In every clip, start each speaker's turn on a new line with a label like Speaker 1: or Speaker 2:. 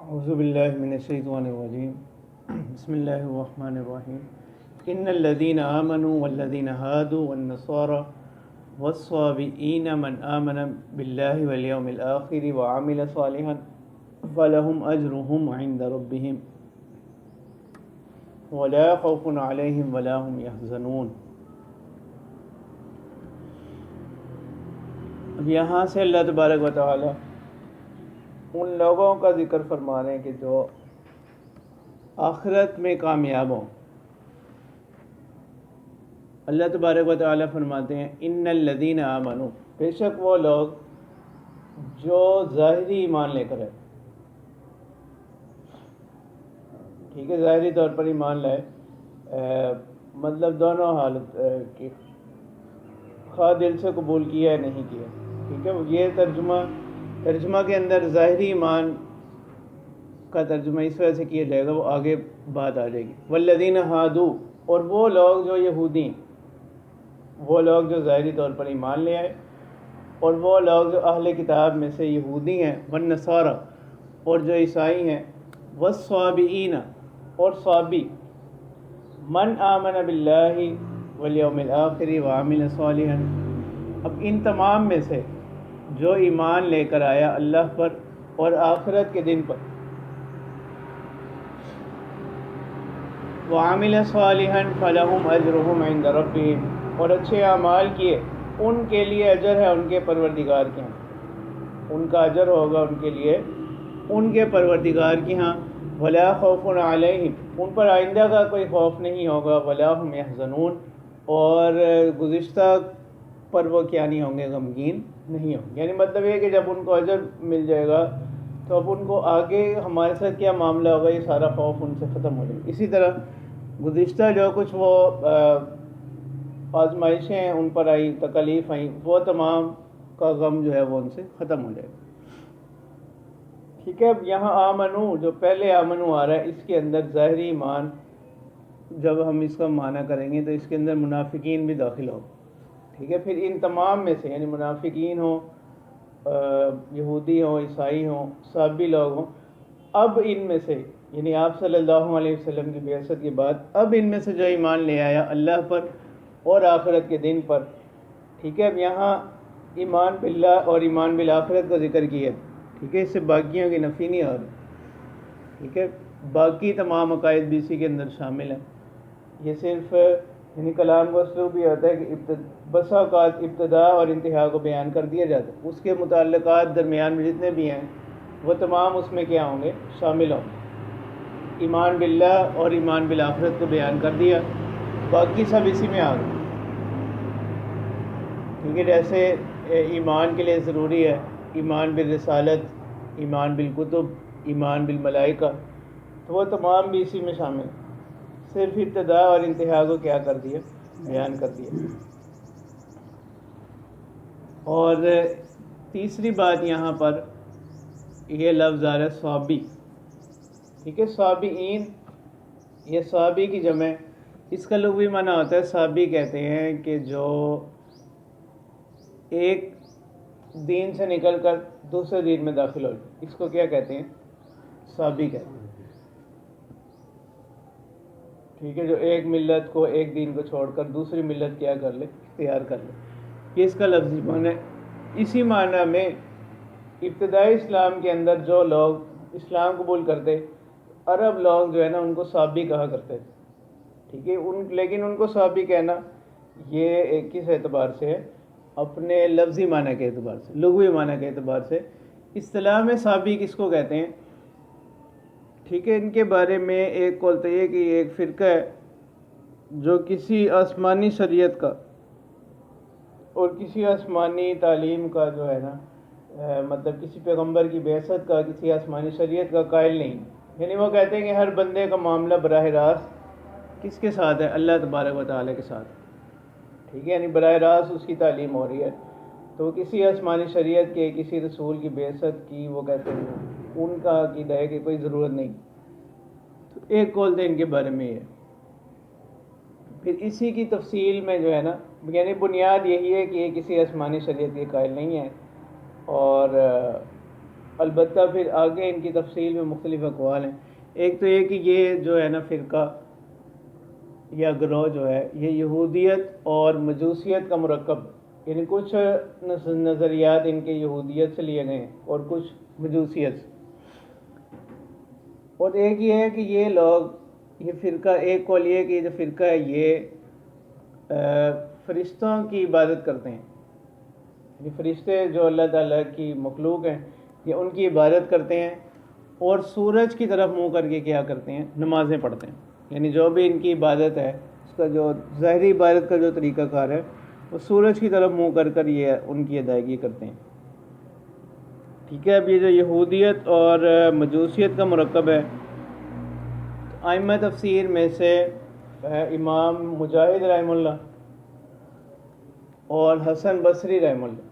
Speaker 1: اعوذ باللہ من الشیطان الرجیم بسم اللہ الرحمن الرحیم ان الذین آمنوا والذین هادوا والنصارى والصابئین من آمن باللہ والیوم الآخر وعمل صالحا فلهم اجرهم عند ربهم ولا خوف علیہم ولا هم يحزنون۔ اب یہاں سے اللہ تبارک و تعالی ان لوگوں کا ذکر فرما رہے ہیں کہ جو آخرت میں کامیاب ہوں۔ اللہ تبارک و تعالی فرماتے ہیں ان الذین آمنوا، بے شک وہ لوگ جو ظاہری ایمان لے کر ہے، ٹھیک ہے، ظاہری طور پر ایمان لائے، مطلب دونوں حالت کی، خواہ دل سے قبول کیا ہے نہیں کیا، ٹھیک ہے، یہ ترجمہ کے اندر ظاہری ایمان کا ترجمہ اس وجہ سے کیا جائے گا، وہ آگے بات آ جائے گی۔ والذین ہادو، اور وہ لوگ جو یہودی ہیں، وہ لوگ جو ظاہری طور پر ایمان لے آئے، اور وہ لوگ جو اہل کتاب میں سے یہودی ہیں، والنصارى، اور جو عیسائی ہیں، والصابئین، اور صابی، من آمن باللہ والیوم الآخر وعمل صالحا، اب ان تمام میں سے جو ایمان لے کر آیا اللہ پر اور آخرت کے دن پر، وعمل صالحا فلہم اجرہم عند ربہم، اور اچھے اعمال کیے ان کے لیے اجر ہے ان کے پروردگار کے ہاں، ان کا اجر ہوگا ان کے لیے ان کے پروردگار کے ہاں، ولا خوف علیہم، ان پر آئندہ کا کوئی خوف نہیں ہوگا، ولا هم یحزنون، اور گزشتہ پر وہ کیا نہیں ہوں گے، غمگین نہیں ہوں گے۔ یعنی مطلب یہ کہ جب ان کو اجر مل جائے گا تو اب ان کو آگے ہمارے ساتھ کیا معاملہ ہوگا، یہ سارا خوف ان سے ختم ہو جائے گا۔ اسی طرح گزشتہ جو کچھ وہ آزمائشیں ہیں ان پر آئی، تکالیف آئیں، وہ تمام کا غم جو ہے وہ ان سے ختم ہو جائے گا، ٹھیک ہے۔ اب یہاں آمنو، جو پہلے آمنو آ رہا ہے، اس کے اندر ظاہری ایمان جب ہم اس کا معنی کریں گے تو اس کے اندر منافقین بھی داخل ہو، ٹھیک ہے۔ پھر ان تمام میں سے، یعنی منافقین ہوں، یہودی ہوں، عیسائی ہوں، صابی لوگ ہوں، اب ان میں سے، یعنی آپ صلی اللہ علیہ وسلم کی بعثت کے بعد اب ان میں سے جو ایمان لے آیا اللہ پر اور آخرت کے دن پر، ٹھیک ہے۔ اب یہاں ایمان باللہ اور ایمان بالآخرت کا ذکر کیا، ٹھیک ہے، اس سے باقیوں کی نفی نہیں آ رہی، ٹھیک ہے، باقی تمام عقائد بھی اسی کے اندر شامل ہیں۔ یہ صرف یعنی کلام کا اسلوب یہ ہوتا ہے کہ بسا اوقات ابتدا اور انتہا کو بیان کر دیا جاتا ہے، اس کے متعلقات درمیان میں جتنے بھی ہیں وہ تمام اس میں کیا ہوں گے، شامل ہوں گے۔ ایمان باللہ اور ایمان بالآخرت کو بیان کر دیا، باقی سب اسی میں آ گئے، ٹھیک ہے۔ جیسے ایمان کے لیے ضروری ہے ایمان بالرسالت، ایمان بالکتب، ایمان بالملائکہ، تو وہ تمام بھی اسی میں شامل ہیں، صرف ابتدا اور انتہا کو کیا کر دیا، بیان کر دیا۔ اور تیسری بات یہاں پر یہ لفظ آ رہا ہے صابی، ٹھیک ہے، صابئین، یہ صابی کی جمع، اس کا لغوی معنی ہوتا ہے، صابی کہتے ہیں کہ جو ایک دین سے نکل کر دوسرے دین میں داخل ہو جائے، اس کو کیا کہتے ہیں، صابی کہتے ہیں، ٹھیک ہے، جو ایک ملت کو، ایک دین کو چھوڑ کر دوسری ملت کیا کر لے، اختیار کر لے، یہ اس کا لفظی معنی ہے۔ اسی معنی میں ابتدائی اسلام کے اندر جو لوگ اسلام قبول کرتے، عرب لوگ جو ہے نا ان کو صابی کہا کرتے تھے، ٹھیک ہے، لیکن ان کو صابی کہنا یہ کس اعتبار سے ہے، اپنے لفظی معنی کے اعتبار سے، لغوی معنی کے اعتبار سے۔ اصطلاح میں صابی کس کو کہتے ہیں، ٹھیک ہے، ان کے بارے میں ایک قول تو یہ کہ یہ ایک فرقہ ہے جو کسی آسمانی شریعت کا اور کسی آسمانی تعلیم کا جو ہے نا، مطلب کسی پیغمبر کی بعثت کا، کسی آسمانی شریعت کا قائل نہیں، یعنی وہ کہتے ہیں کہ ہر بندے کا معاملہ براہ راست کس کے ساتھ ہے، اللہ تبارک و تعالیٰ کے ساتھ، ٹھیک ہے، یعنی براہ راست اس کی تعلیم ہو رہی ہے، تو کسی آسمانی شریعت کے، کسی رسول کی بعثت کی وہ کہتے ہیں ان کا عقیدہ ہے کہ کوئی ضرورت نہیں، تو ایک قول تو ان کے بارے میں ہے۔ پھر اسی کی تفصیل میں جو ہے نا، یعنی بنیاد یہی ہے کہ یہ کسی آسمانی شریعت کے قائل نہیں ہے، اور البتہ پھر آگے ان کی تفصیل میں مختلف اقوال ہیں. ایک تو یہ کہ یہ جو ہے نا فرقہ یا گروہ جو ہے یہ یہودیت اور مجوسیت کا مرکب، یعنی کچھ نظریات ان کے یہودیت سے لیے گئے ہیں اور کچھ مجوسیت سے. اور ایک یہ ہے کہ یہ لوگ یہ فرقہ، ایک قول یہ ہے کہ یہ جو فرقہ ہے یہ فرشتوں کی عبادت کرتے ہیں، یعنی فرشتے جو اللہ تعالیٰ کی مخلوق ہیں یہ ان کی عبادت کرتے ہیں اور سورج کی طرف منہ کر کے کیا کرتے ہیں، نمازیں پڑھتے ہیں. یعنی جو بھی ان کی عبادت ہے اس کا جو ظاہری عبادت کا جو طریقہ کار ہے وہ سورج کی طرف منہ کر کر یہ ان کی ادائیگی کرتے ہیں. ٹھیک ہے. اب یہ جو یہودیت اور مجوسیت کا مرکب ہے، ائمہ تفسیر میں سے امام مجاہد رحمہ اللہ اور حسن بصری رحمہ اللہ،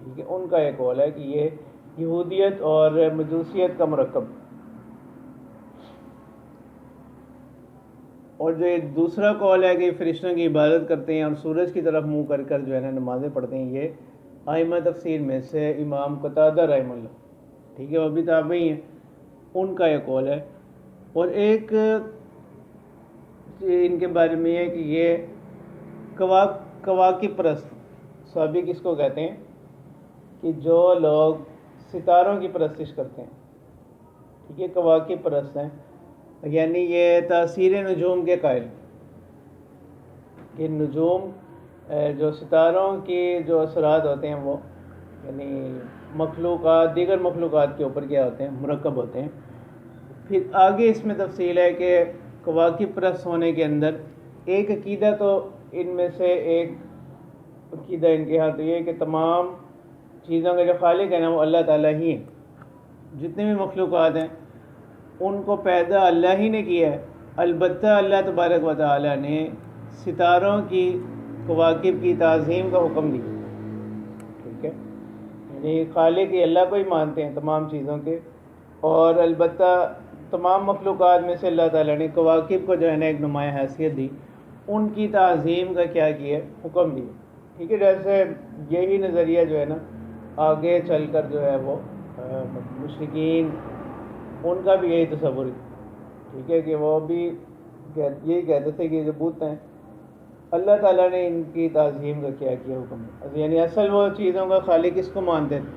Speaker 1: ٹھیک ہے، ان کا ایک قول ہے کہ یہ یہودیت اور مجوسیت کا مرکب. اور جو ایک دوسرا قول ہے کہ فرشتوں کی عبادت کرتے ہیں اور سورج کی طرف منہ کر کر جو ہے نا نمازیں پڑھتے ہیں، یہ ائمہ تفسیر میں سے امام قتادہ رحمہ اللہ، ٹھیک ہے، وہ بھی تابعی ہیں، ان کا ایک قول ہے. اور ایک ان کے بارے میں ہے کہ یہ کواکب پرست، صحابی کس کو کہتے ہیں کہ جو لوگ ستاروں کی پرستش کرتے ہیں، ٹھیک ہے، کواکب پرست ہیں، یعنی یہ تاثیر نجوم کے قائل کہ نجوم جو ستاروں کے جو اثرات ہوتے ہیں وہ یعنی مخلوقات، دیگر مخلوقات کے اوپر کیا ہوتے ہیں، مرکب ہوتے ہیں. پھر آگے اس میں تفصیل ہے کہ کواکب پرست ہونے کے اندر ایک عقیدہ، تو ان میں سے ایک عقیدہ ان کے ہاں تو یہ کہ تمام چیزوں کے جو خالق ہیں نا وہ اللہ تعالیٰ ہی ہیں. جتنے بھی مخلوقات ہیں ان کو پیدا اللہ ہی نے کیا ہے، البتہ اللہ تبارک و تعالیٰ نے ستاروں کی، کواکب کی تعظیم کا حکم دیا. ٹھیک ہے، یعنی خالق اللہ کو ہی مانتے ہیں تمام چیزوں کے، اور البتہ تمام مخلوقات میں سے اللہ تعالیٰ نے کواکب کو جو ہے نا ایک نمایاں حیثیت دی، ان کی تعظیم کا کیا کیا، حکم دیا. ٹھیک ہے، جیسے یہی نظریہ جو ہے نا آگے چل کر جو ہے وہ مشرکین ان کا بھی یہی تصور ہے. ٹھیک ہے، کہ وہ بھی یہی کہتے تھے کہ جو بت ہیں اللہ تعالیٰ نے ان کی تعظیم کا کیا حکم ہے. یعنی اصل وہ چیزوں کا خالق کس کو مانتے تھے،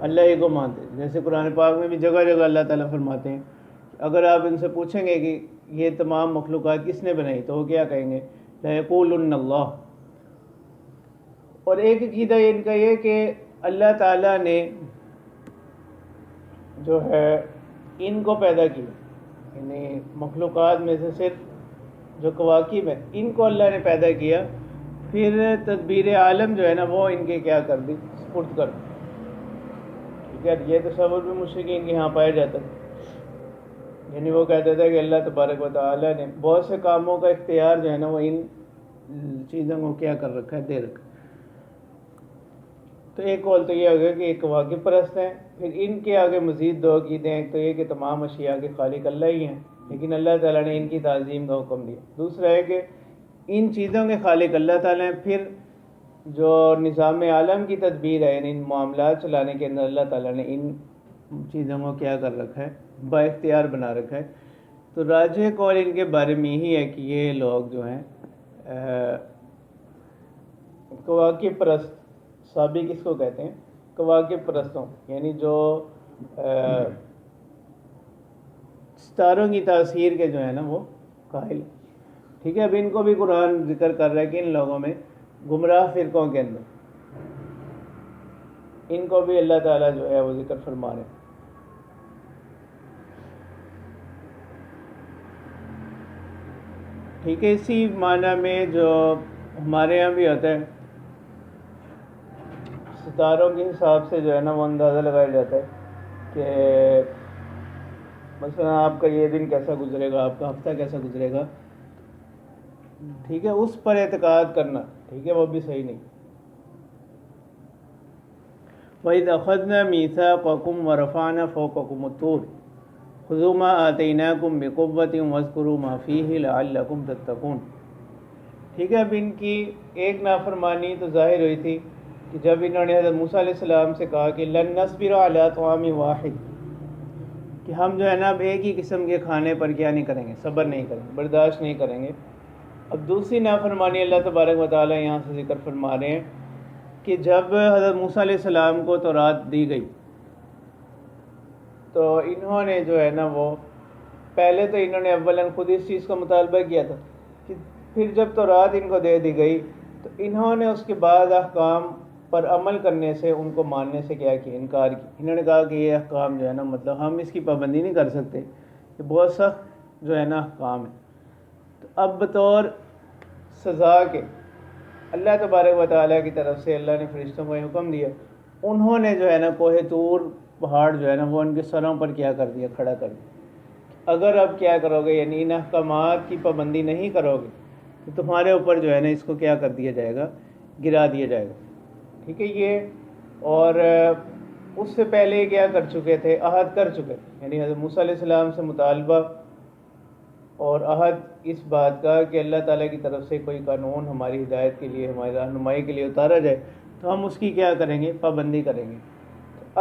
Speaker 1: اللہ ہی کو مانتے تھے. جیسے قرآن پاک میں بھی جگہ جگہ اللہ تعالیٰ فرماتے ہیں اگر آپ ان سے پوچھیں گے کہ یہ تمام مخلوقات کس نے بنائی تو وہ کیا کہیں گے، لَيَقُولُنَّ اللَّهُ. اور ایک عقیدہ ان کا یہ کہ اللہ تعالیٰ نے جو ہے ان کو پیدا کیا، یعنی مخلوقات میں سے صرف جو کواکب ہیں ان کو اللہ نے پیدا کیا، پھر تدبیر عالم جو ہے نا وہ ان کے کیا کر دی، سپرد کر دی. ٹھیک ہے، یہ تصور بھی مشرکین کے یہاں پایا جاتا ہے. یعنی وہ کہتے تھے کہ اللہ تبارک و تعالیٰ نے بہت سے کاموں کا اختیار جو ہے نا وہ ان چیزوں کو کیا کر رکھا ہے، دے رکھا ہے. تو ایک قول تو یہ ہو گیا کہ ایک واقف پرست ہیں. پھر ان کے آگے مزید دو عقیدے ہیں. تو یہ کہ تمام اشیاء کے خالق اللہ ہی ہیں، لیکن اللہ تعالیٰ نے ان کی تعظیم کا حکم دیا. دوسرا ہے کہ ان چیزوں کے خالق اللہ تعالیٰ ہیں، پھر جو نظام عالم کی تدبیر ہے، یعنی ان معاملات چلانے کے اندر اللہ تعالیٰ نے ان چیزوں کو کیا کر رکھا ہے، با اختیار بنا رکھا ہے. تو راجح قول ان کے بارے میں یہی ہے کہ یہ لوگ جو ہیں کواکب پرست، صحابی کس کو کہتے ہیں، کواکب پرستوں، یعنی جو ستاروں کی تاثیر کے جو ہے نا وہ قائل. ٹھیک ہے، اب ان کو بھی قرآن ذکر کر رہا ہے کہ ان لوگوں میں گمراہ فرقوں کے اندر ان کو بھی اللہ تعالیٰ جو ہے وہ ذکر فرما رہے ہیں. ٹھیک ہے، اسی معنی میں جو ہمارے یہاں بھی ہوتا ہے، ستاروں کے حساب سے جو ہے نا وہ اندازہ لگایا جاتا ہے کہ مثلا آپ کا یہ دن کیسا گزرے گا، آپ کا ہفتہ کیسا گزرے گا. ٹھیک ہے، اس پر اعتقاد کرنا ٹھیک ہے وہ بھی صحیح نہیں. وَإِذْ أَخَذْنَا مِيثَاقَكُمْ وَرَفَعْنَا فَوْقَكُمُ الطُّورَ خُذُوا مَا آتَيْنَاكُمْ بِقُوَّةٍ وَاذْكُرُوا مَا فِيهِ لَعَلَّكُمْ تَتَّقُونَ. ٹھیک ہے، اب ان کی ایک نافرمانی تو ظاہر ہوئی تھی کہ جب انہوں نے حضرت موسیٰ علیہ السلام سے کہا کہ لن نصبر علی طعام واحد، کہ ہم جو ہے نا اب ایک ہی قسم کے کھانے پر کیا نہیں کریں گے، صبر نہیں کریں گے، برداشت نہیں کریں گے۔ اب دوسری نافرمانی اللہ تبارک و تعالیٰ یہاں سے ذکر فرما رہے ہیں کہ جب حضرت موسیٰ علیہ السلام کو تورات دی گئی تو انہوں نے جو ہے نا وہ پہلے تو انہوں نے اولاً خود اس چیز کا مطالبہ کیا تھا کہ پھر جب تورات ان کو دے دی گئی تو انہوں نے اس کے بعد احکام پر عمل کرنے سے، ان کو ماننے سے کیا کیا، انکار کیا۔ انہوں نے کہا کہ یہ احکام جو ہے نا مطلب ہم اس کی پابندی نہیں کر سکتے، یہ بہت سخت جو ہے نا احکام ہے۔ تو اب بطور سزا کے اللہ تبارک و تعالیٰ کی طرف سے اللہ نے فرشتوں کو یہ حکم دیا، انہوں نے جو ہے نا کوہ طور پہاڑ جو ہے نا وہ ان کے سروں پر کیا کر دیا، کھڑا کر دیا۔ اگر اب کیا کرو گے، یعنی ان احکامات کی پابندی نہیں کرو گے تو تمہارے اوپر جو ہے نا اس کو کیا کر دیا جائے گا، گرا دیا جائے گا، ٹھیک ہے یہ۔ اور اس سے پہلے کیا کر چکے تھے، عہد کر چکے تھے، یعنی حضرت موسیٰ علیہ السلام سے مطالبہ اور عہد اس بات کا کہ اللہ تعالیٰ کی طرف سے کوئی قانون ہماری ہدایت کے لیے، ہماری رہنمائی کے لیے اتارا جائے تو ہم اس کی کیا کریں گے، پابندی کریں گے۔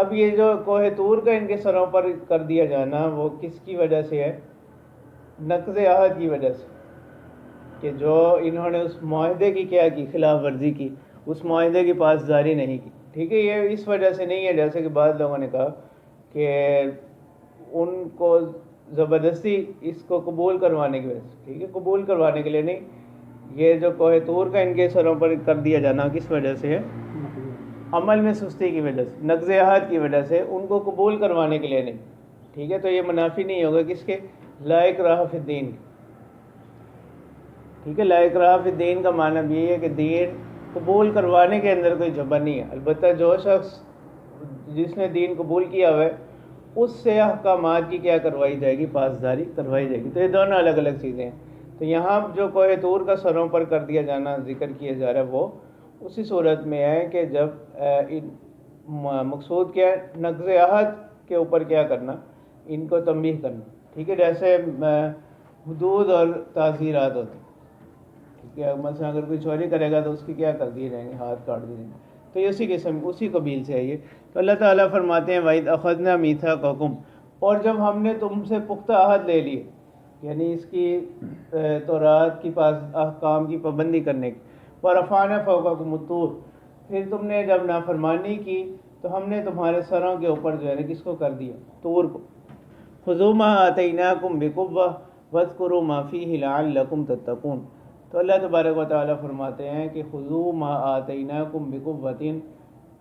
Speaker 1: اب یہ جو کوہ طور کا ان کے سروں پر کر دیا جانا وہ کس کی وجہ سے ہے، نقض عہد کی وجہ سے، کہ جو انہوں نے اس معاہدے کی کیا کی، خلاف ورزی کی، اس معاہدے کی پاسداری نہیں کی، ٹھیک ہے۔ یہ اس وجہ سے نہیں ہے جیسے کہ بعض لوگوں نے کہا کہ ان کو زبردستی اس کو قبول کروانے کی وجہ سے، ٹھیک ہے، قبول کروانے کے لیے نہیں، یہ جو کوہ طور کا ان کے سروں پر کر دیا جانا کس وجہ سے ہے، عمل میں سستی کی وجہ سے، نقض عہد کی وجہ سے، ان کو قبول کروانے کے لیے نہیں، ٹھیک ہے۔ تو یہ منافی نہیں ہوگا کس کے، لا اکراہ فی الدین کے، ٹھیک ہے۔ لا اکراہ فی الدین کا معنی بھی یہ ہے کہ دین قبول کروانے کے اندر کوئی جبر نہیں ہے، البتہ جو شخص جس نے دین قبول کیا ہوا ہے اس سے احکامات کی کیا کروائی جائے گی، پاسداری کروائی جائے گی۔ تو یہ دونوں الگ الگ چیزیں ہیں۔ تو یہاں جو کوہ طور کا سروں پر کر دیا جانا ذکر کیا جا رہا ہے وہ اسی صورت میں ہے کہ جب مقصود کیا ہے، نقض عہد کے اوپر کیا کرنا، ان کو تنبیہ کرنا، ٹھیک ہے۔ جیسے حدود اور تعزیرات ہوتی ہیں، ٹھیک ہے، مثلا اگر کوئی چوری کرے گا تو اس کی کیا کر دیے جائیں گے، ہاتھ کاٹ دیے جائیں گے۔ تو یہ اسی قسم، اسی قبیل سے ہے یہ۔ تو اللہ تعالیٰ فرماتے ہیں وَإِذْ أَخَذْنَا مِيثَاقَكُمْ، اور جب ہم نے تم سے پختہ عہد لے لیے، یعنی اس کی تورات کی احکام کی پابندی کرنے کی، وَرَفَعْنَا فَوْقَكُمُ الطُّورَ، پھر تم نے جب نافرمانی کی تو ہم نے تمہارے سروں کے اوپر جو ہے نا کس کو کر دیا، طور کو۔ خُذُوا مَا آتَيْنَاكُمْ بِقُوَّةٍ وَاذْكُرُوا مَا فِيهِ لَعَلَّكُمْ تَتَّقُونَ۔ تو اللہ تبارک و تعالیٰ فرماتے ہیں کہ خُذُوا مَا آتَيْنَاكُمْ بِقُوَّةٍ،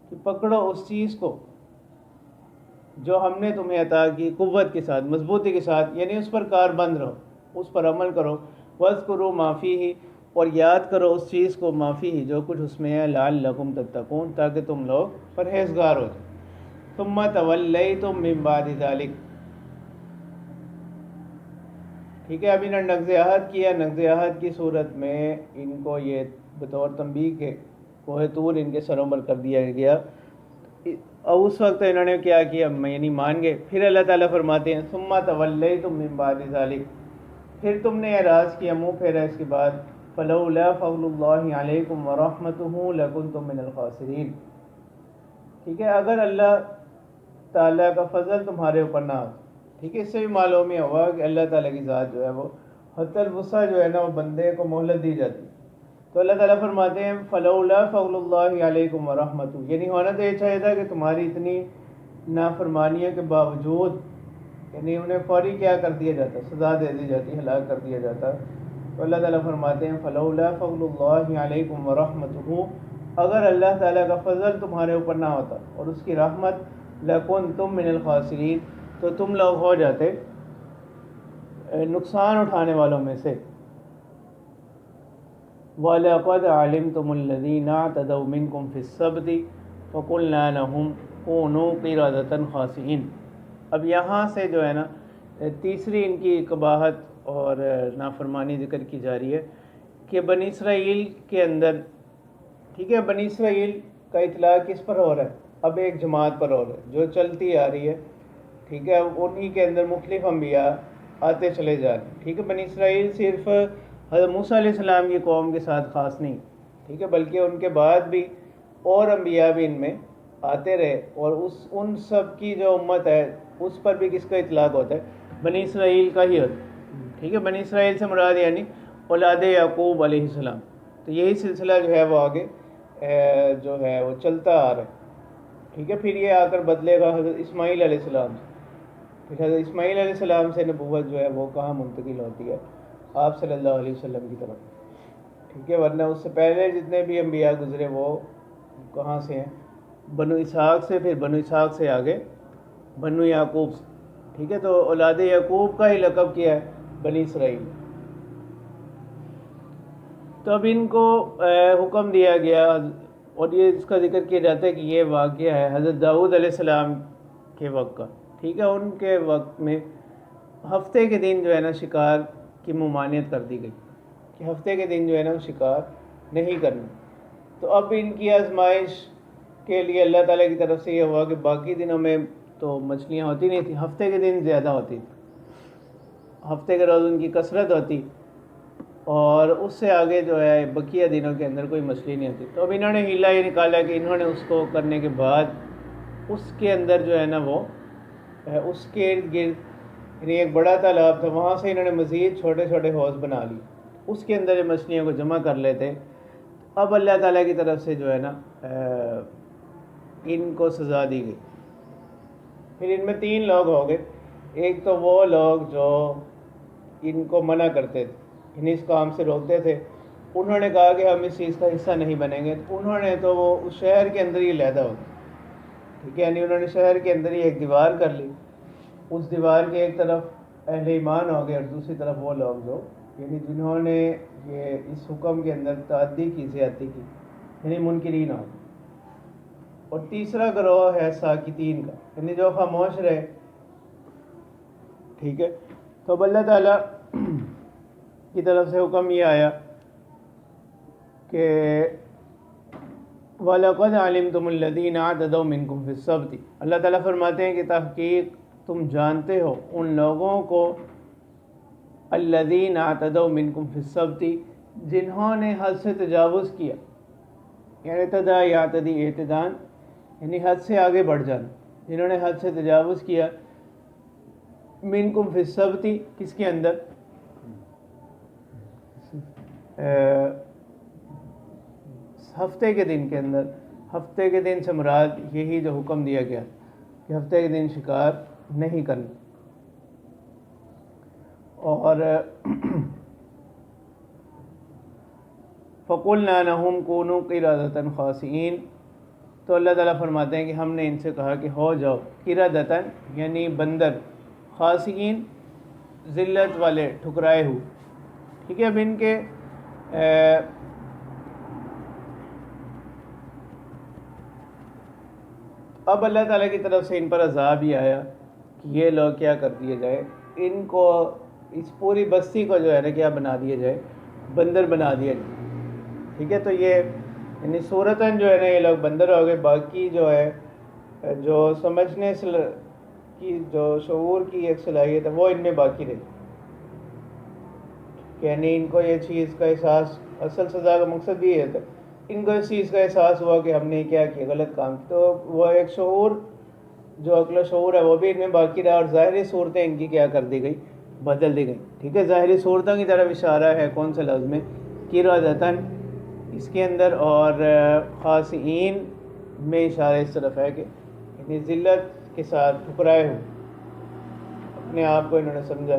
Speaker 1: کہ پکڑو اس چیز کو جو ہم نے تمہیں عطا کی، قوت کے ساتھ، مضبوطی کے ساتھ، یعنی اس پر کار بند رہو، اس پر عمل کرو۔ وَاذْكُرُوا مَا فِيهِ، اور یاد کرو اس چیز کو، ما فیہ، جو کچھ اس میں ہے، لعلکم تتقون، تاکہ تم لوگ پرہیزگار ہو جائیں۔ ثم تولیتم من بعد ذلک، ٹھیک ہے۔ اب انہوں نے نقض عہد کیا، نقض عہد کی صورت میں ان کو یہ بطور تنبیہ کے کوہ طور ان کے سروں پر کر دیا گیا، اور اس وقت انہوں نے کیا کیا، یعنی مان گئے۔ پھر اللہ تعالیٰ فرماتے ہیں ثم تولیتم من بعد ذلک، پھر تم نے اعراض کیا، منہ پھیرا اس کے بعد، فلولا فضل اللہ علیکم ورحمتہ لکنتم من الخاسرین، ٹھیک ہے۔ اگر اللہ تعالیٰ کا فضل تمہارے اوپر نہ ہو، ٹھیک ہے، اس سے بھی معلوم یہ ہوا کہ اللہ تعالیٰ کی ذات جو ہے وہ حتی الوسع جو ہے نا، وہ بندے کو مہلت دی جاتی ہے۔ تو اللہ تعالیٰ فرماتے ہیں فلولا فضل اللہ علیکم ورحمتہ، یعنی ہونا تو یہ چاہیے تھا کہ تمہاری اتنی نافرمانیوں کے باوجود، یعنی انہیں فوری کیا کر دیا جاتا، سزا دے دی جاتی، ہلاک کر دیا جاتا۔ تو اللہ تعالیٰ فرماتے ہیں فلولا فضل اللہ علیکم ورحمتہ، اگر اللہ تعالیٰ کا فضل تمہارے اوپر نہ ہوتا اور اس کی رحمت، لکنتم من الخاسرین، تو تم لوگ ہو جاتے نقصان اٹھانے والوں میں سے۔ وَلَقَدْ عَلِمْتُمُ الَّذِينَ اعْتَدَوْا مِنْكُمْ فِي السَّبْتِ فَقُلْنَا لَهُمْ كُونُوا قِرَدَةً خَاسِئِينَ۔ اب یہاں سے جو ہے نا تیسری ان کی قباحت اور نافرمانی ذکر کی جا رہی ہے کہ بنی اسرائیل کے اندر، ٹھیک ہے، بنی اسرائیل کا اطلاق کس پر ہو رہا ہے، اب ایک جماعت پر ہو رہا ہے جو چلتی آ رہی ہے، ٹھیک ہے، انہی کے اندر مختلف انبیاء آتے چلے جا رہے ہیں، ٹھیک ہے۔ بنی اسرائیل صرف حضرت موسیٰ علیہ السلام کی قوم کے ساتھ خاص نہیں، ٹھیک ہے، بلکہ ان کے بعد بھی اور انبیاء بھی ان میں آتے رہے، اور ان سب کی جو امت ہے اس پر بھی کس کا اطلاق ہوتا ہے؟ بنی اسرائیل کا ہی ہوتا ہے، ٹھیک ہے؟ بنی اسرائیل سے مراد یعنی اولاد یعقوب علیہ السلام. تو یہی سلسلہ جو ہے وہ آگے جو ہے وہ چلتا آ رہا ہے، ٹھیک ہے؟ پھر یہ آ کر بدلے گا حضرت اسماعیل علیہ السلام سے. پھر حضرت اسماعیل علیہ السلام سے نبوت جو ہے وہ کہاں منتقل ہوتی ہے؟ آپ صلی اللہ علیہ وسلم کی طرف، ٹھیک ہے؟ ورنہ اس سے پہلے جتنے بھی انبیاء گزرے وہ کہاں سے ہیں؟ بنو اسحاق سے، پھر بنو اسحاق سے آگے بنو یعقوب سے، ٹھیک ہے؟ تو اولاد یعقوب کا ہی لقب کیا ہے بنی اسرائیل. تو اب ان کو حکم دیا گیا، اور یہ اس کا ذکر کیا جاتا ہے کہ یہ واقعہ ہے حضرت داؤد علیہ السلام کے وقت کا، ٹھیک ہے؟ ان کے وقت میں ہفتے کے دن جو ہے نا شکار کی ممانعت کر دی گئی کہ ہفتے کے دن جو ہے نا شکار نہیں کرنا. تو اب ان کی آزمائش کے لیے اللہ تعالیٰ کی طرف سے یہ ہوا کہ باقی دنوں میں تو مچھلیاں ہوتی نہیں تھیں، ہفتے کے دن زیادہ ہوتی تھی، ہفتے کے روز ان کی کثرت ہوتی، اور اس سے آگے جو ہے بقیہ دنوں کے اندر کوئی مچھلی نہیں ہوتی. تو اب انہوں نے ہیلا یہ نکالا کہ انہوں نے اس کو کرنے کے بعد اس کے اندر جو ہے نا وہ اس کے ارد گرد، یعنی ایک بڑا تالاب تھا، وہاں سے انہوں نے مزید چھوٹے چھوٹے حوض بنا لی، اس کے اندر یہ مچھلیوں کو جمع کر لیتے. اب اللہ تعالیٰ کی طرف سے جو ہے نا ان کو سزا دی گئی. پھر ان میں 3 لوگ ہو گئے. ایک تو وہ لوگ جو ان کو منع کرتے تھے، یعنی اس کام سے روکتے تھے، انہوں نے کہا کہ ہم اس چیز کا حصہ نہیں بنیں گے. انہوں نے تو وہ اس شہر کے اندر ہی علیحدہ ہو گئے، ٹھیک ہے؟ یعنی انہوں نے شہر کے اندر ہی ایک دیوار کر لی، اس دیوار کے ایک طرف اہل ایمان ہو گئے اور دوسری طرف وہ لوگ جو یعنی جنہوں نے یہ اس حکم کے اندر تعدی کی، زیادتی کی، یعنی منکرین ہو گئے. اور تیسرا گروہ ہے ساکتین کا، یعنی جو خاموش رہے، ٹھیک ہے؟ تو اب اللہ تعالیٰ کی طرف سے حکم یہ آیا کہ وَلَقَدْ عَلِمْتُمُ الَّذِينَ اعْتَدَوْا مِنْكُمْ فِي السَّبْتِ. اللہ تعالیٰ فرماتے ہیں کہ تحقیق تم جانتے ہو ان لوگوں کو الَّذِينَ اعْتَدَوْا مِنْكُمْ فِي السَّبْتِ، جنہوں نے حد سے تجاوز کیا، یعنی اعتدا یعتدی اعتدان، یعنی حد سے آگے بڑھ جانا، جنہوں نے حد سے تجاوز کیا. منکم فی السبت، کس کے اندر؟ ہفتے کے دن کے اندر. ہفتے کے دن سے مراد یہی جو حکم دیا گیا کہ ہفتے کے دن شکار نہیں کرنا. اور فَقُلْنَا لَهُمْ كُونُوا قِرَدَةً خَاسِئِينَ. تو اللہ تعالیٰ فرماتے ہیں کہ ہم نے ان سے کہا کہ ہو جاؤ قِرَدَةً، یعنی بندر، خاسئین ذلت والے، ٹھکرائے ہوئے، ٹھیک ہے؟ اب ان کے اب اللہ تعالیٰ کی طرف سے ان پر عذاب ہی آیا کہ یہ لوگ کیا کر دیے جائے، ان کو، اس پوری بستی کو جو ہے نا کیا بنا دیا جائے؟ بندر بنا دیا جائے، ٹھیک ہے؟ تو یہ یعنی صورتاً جو ہے نا یہ لوگ بندر ہو گئے. باقی جو ہے جو سمجھنے کی، جو شعور کی ایک صلاحیت ہے وہ ان میں باقی رہی، یعنی ان کو یہ چیز کا احساس، اصل سزا کا مقصد بھی یہ تھا، ان کو اس چیز کا احساس ہوا کہ ہم نے کیا کیا، غلط کام. تو وہ ایک شعور، جو عقل و شعور ہے وہ بھی ان میں باقی رہا، اور ظاہری صورتیں ان کی کیا کر دی گئی؟ بدل دی گئی، ٹھیک ہے؟ ظاہری صورتوں کی طرف اشارہ ہے کون سے لفظ میں؟ قِرَدَةً اس کے اندر، اور خاسئین میں اشارہ اس طرف ہے کہ یعنی ذلت کے ساتھ ٹھکرائے ہوئے، اپنے آپ کو انہوں نے سمجھا.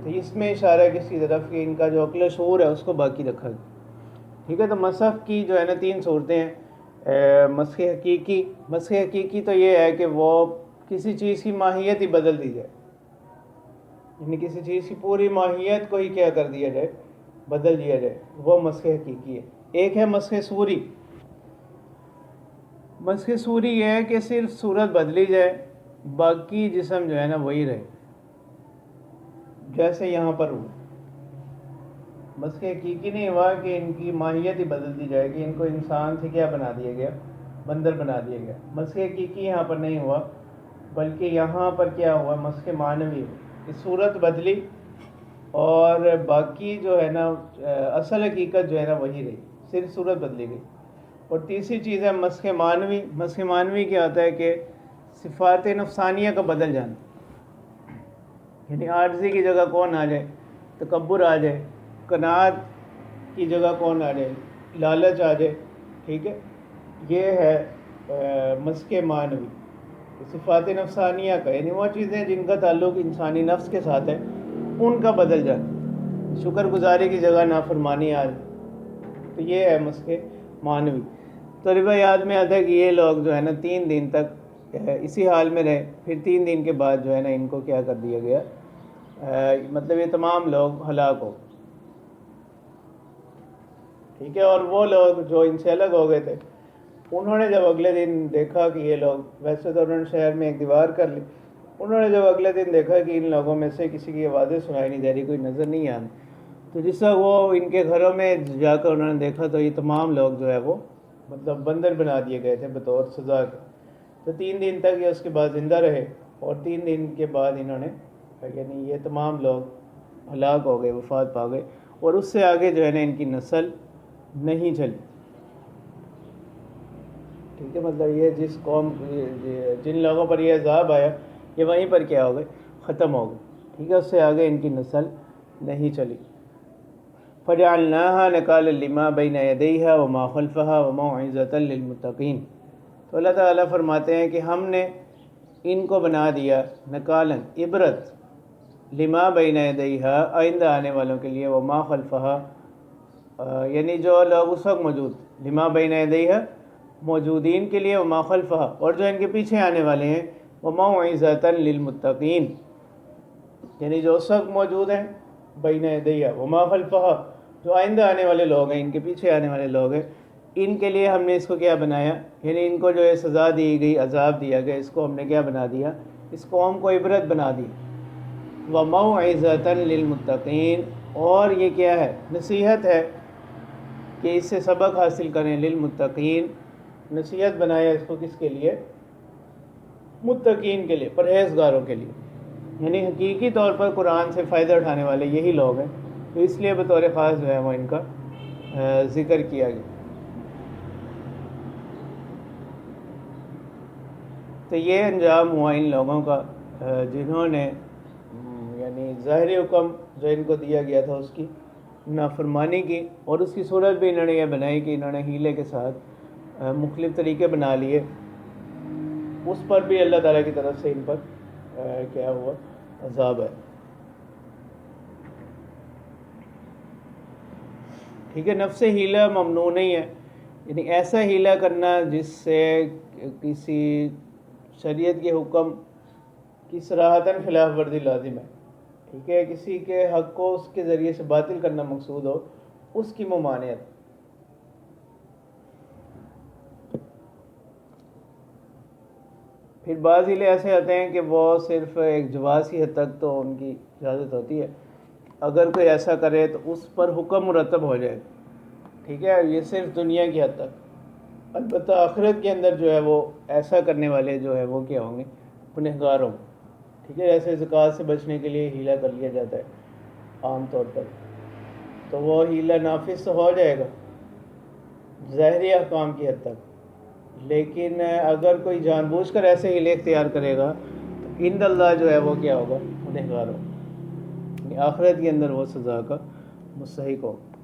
Speaker 1: تو اس میں اشارہ ہے کس کی طرف کہ ان کا جو عقل و شعور ہے اس کو باقی رکھا گیا، ٹھیک ہے؟ تو مسخ کی جو ہے نا 3 صورتیں ہیں. مسخ حقیقی، مسخ حقیقی تو یہ ہے کہ وہ کسی چیز کی ماہیت ہی بدل دی جائے، یعنی کسی چیز کی پوری ماہیت کو ہی کیا کر دیا جائے؟ بدل دیا جائے، وہ مسخ حقیقی ہے. ایک ہے مسخ صوری. مسخ صوری یہ ہے کہ صرف صورت بدلی جائے، باقی جسم جو ہے نا وہی رہے، جیسے یہاں پر ہوا. مسخ حقیقی نہیں ہوا کہ ان کی ماہیت ہی بدل دی جائے گی، ان کو انسان سے کیا بنا دیا گیا؟ بندر بنا دیا گیا. مسخ حقیقی یہاں پر نہیں ہوا، بلکہ یہاں پر کیا ہوا؟ مسخ معنوی ہوا، کہ صورت بدلی اور باقی جو ہے نا اصل حقیقت جو ہے نا وہی رہی، صرف صورت بدلی گئی. اور تیسری چیز ہے مسخ معنوی. مسخ معنوی کیا ہوتا ہے کہ صفات نفسانیہ کا بدل جانا، یعنی عاجزی کی جگہ کون آ جائے، تکبر آ جائے، قناعت کی جگہ کون آ جائے، لالچ آ جائے. ٹھیک ہے، یہ ہے مسخ معنوی. صفات نفسانیہ کا یعنی وہ چیزیں جن کا تعلق انسانی نفس کے ساتھ ہے ان کا بدل جانا، شکر گزاری کی جگہ نافرمانی آ جائے. تو یہ ہے مسخ معنوی. تو روایات میں آتا ہے کہ یہ لوگ جو ہے نا 3 دن تک اسی حال میں رہے، پھر 3 دن کے بعد جو ہے نا ان کو کیا کر دیا گیا، مطلب یہ تمام لوگ ہلاک ہو. ٹھیک ہے، اور وہ لوگ جو ان سے الگ ہو گئے تھے انہوں نے جب اگلے دن دیکھا کہ یہ لوگ، ویسے تو انہوں نے شہر میں ایک دیوار کر لی، انہوں نے جب اگلے دن دیکھا کہ ان لوگوں میں سے کسی کی آوازیں سنائی نہیں دے رہی، کوئی نظر نہیں آ رہی، تو جس طرح وہ ان کے گھروں میں جا کر انہوں نے دیکھا تو یہ تمام لوگ جو ہے وہ مطلب بندر بنا دیے گئے تھے بطور سزا کے. تو 3 دن تک یہ اس کے بعد زندہ رہے، اور 3 دن کے بعد انہوں نے یعنی یہ تمام لوگ ہلاک ہو گئے، وفات پا گئے، اور اس سے آگے جو ہے نا ان کی نسل نہیں چلی. ٹھیک ہے، مطلب یہ جس قوم جن لوگوں پر یہ عذاب آیا یہ وہیں پر کیا ہو گئے، ختم ہو گئے. ٹھیک ہے، اس سے آگے ان کی نسل نہیں چلی. فَجَعَلْنَاهَا نَكَالًا لِمَا بَيْنَ يَدَيْهَا وَمَا خَلْفَهَا وَمَوْعِظَةً لِلْمُتَّقِينَ. تو اللہ تعالیٰ فرماتے ہیں کہ ہم نے ان کو بنا دیا نکالن، عبرت، لما بین یدیہا، آئندہ آنے والوں کے لیے، وما خلفہا، یعنی جو لوگ اس وقت موجود، لما بین یدیہا موجودین کے لیے، وما خلفہا اور جو ان کے پیچھے آنے والے ہیں، وموعظۃ للمتقین یعنی جو اس وقت موجود ہیں بین یدیہا، وما خلفہا جو آئندہ آنے والے لوگ ہیں، ان کے پیچھے آنے والے لوگ ہیں، ان کے لیے ہم نے اس کو کیا بنایا، یعنی ان کو جو ہے سزا دی گئی، عذاب دیا گیا، اس کو ہم نے کیا بنا دیا، اس قوم کو عبرت بنا دی. وَمَوْعِظَةً لِلْمُتَّقِينَ اور یہ کیا ہے، نصیحت ہے کہ اس سے سبق حاصل کریں. للمتقین نصیحت بنایا اس کو کس کے لیے، متقین کے لیے، پرہیزگاروں کے لیے. یعنی حقیقی طور پر قرآن سے فائدہ اٹھانے والے یہی لوگ ہیں، تو اس لیے بطور خاص جو ہے وہ ان کا ذکر کیا گیا. تو یہ انجام ہوا ان لوگوں کا جنہوں نے یعنی ظاہری حکم جو ان کو دیا گیا تھا اس کی نافرمانی کی، اور اس کی صورت بھی انہوں نے یہ بنائی کہ انہوں نے ہیلے کے ساتھ مختلف طریقے بنا لیے. اس پر بھی اللہ تعالیٰ کی طرف سے ان پر کیا ہوا، عذاب ہے. ٹھیک ہے، نفس ہیلہ ممنوع نہیں ہے، یعنی ایسا ہیلہ کرنا جس سے کسی شریعت کے حکم کی صراحتاً خلاف ورزی لازم ہے. ٹھیک ہے، کسی کے حق کو اس کے ذریعے سے باطل کرنا مقصود ہو، اس کی ممانعت. پھر بعض ہیلے ایسے آتے ہیں کہ وہ صرف ایک جواز کی حد تک تو ان کی اجازت ہوتی ہے، اگر کوئی ایسا کرے تو اس پر حکم مرتب ہو جائے. ٹھیک ہے، یہ صرف دنیا کی حد تک. البتہ آخرت کے اندر جو ہے وہ ایسا کرنے والے جو ہے وہ کیا ہوں گے، گنہگار ہوں. ٹھیک ہے، جیسے زکوٰۃ سے بچنے کے لیے ہیلہ کر لیا جاتا ہے عام طور پر، تو وہ ہیلہ نافذ تو ہو جائے گا ظاہری احکام کی حد تک، لیکن اگر کوئی جان بوجھ کر ایسے ہیلے اختیار کرے گا تو عند اللہ جو ہے وہ کیا ہوگا، گنہگار ہوگا، یعنی آخرت کے اندر وہ سزا کا مستحق ہوگا.